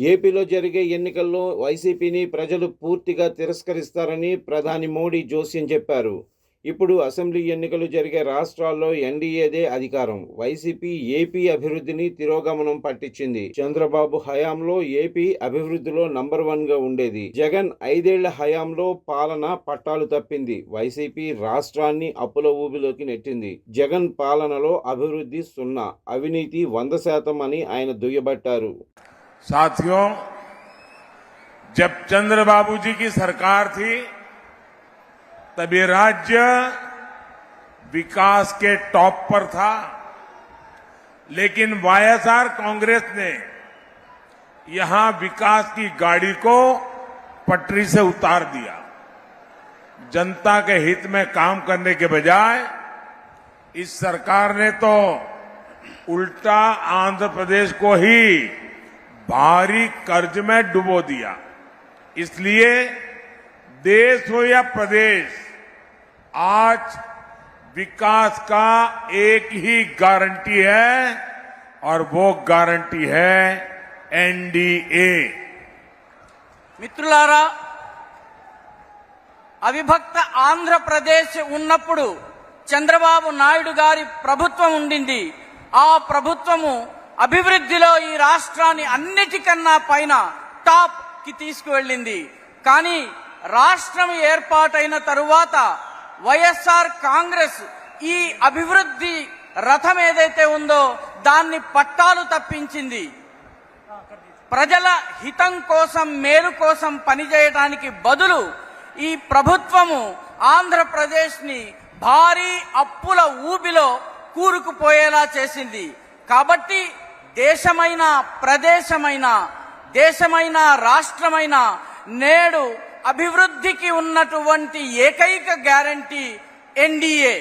ఏపీలో జరిగే ఎన్నికల్లో వైసీపీని ప్రజలు పూర్తిగా తిరస్కరిస్తారని ప్రధాని మోడీ జోస్యం చెప్పారు. ఇప్పుడు అసెంబ్లీ ఎన్నికలు జరిగే రాష్ట్రాల్లో ఎన్డీఏదే అధికారం. వైసీపీ ఏపీ అభివృద్ధిని తిరోగమనం పట్టించింది. చంద్రబాబు హయాంలో ఏపీ అభివృద్ధిలో నంబర్ 1గా ఉండేది. జగన్ 5 ఏళ్ల హయాంలో పాలన పట్టాలు తప్పింది. వైసీపీ రాష్ట్రాన్ని అప్పుల ఊబిలోకి నెట్టింది. జగన్ పాలనలో అభివృద్ధి 0, అవినీతి 100% అని ఆయన దుయ్యబట్టారు. साथियों, जब चंद्रबाबू जी की सरकार थी तब ये राज्य विकास के टॉप पर था, लेकिन वाईएसआर कांग्रेस ने यहां विकास की गाड़ी को पटरी से उतार दिया। जनता के हित में काम करने के बजाय इस सरकार ने तो उल्टा आंध्र प्रदेश को ही भारी कर्ज में डुबो दिया। इसलिए देश हो या प्रदेश, आज विकास का एक ही गारंटी है और वो गारंटी है एनडीए। మిత్రులారా, అవిభక్త ఆంధ్రప్రదేశ్ ఉన్నప్పుడు చంద్రబాబు నాయుడు గారి ప్రభుత్వం ఉండింది. ఆ ప్రభుత్వము అభివృద్ధిలో ఈ రాష్ట్రాన్ని అన్నిటికన్నా పైన టాప్ కి తీసుకువెళ్ళింది. కానీ రాష్ట్రం ఏర్పాటైన తరువాత వైఎస్ఆర్ కాంగ్రెస్ ఈ అభివృద్ధి రథం ఏదైతే ఉందో దాన్ని పట్టాలు తప్పించింది. ప్రజల హితం కోసం, మేలు కోసం పనిచేయడానికి బదులు ఈ ప్రభుత్వము ఆంధ్రప్రదేశ్ ని భారీ అప్పుల ఊబిలో కూరుకుపోయేలా చేసింది. కాబట్టి దేశమైన, ప్రదేశమైన, దేశమైన, రాష్ట్రమైన నేడు అభివృద్ధికి ఉన్నటువంటి ఏకైక గ్యారంటీ ఎన్డీఏ.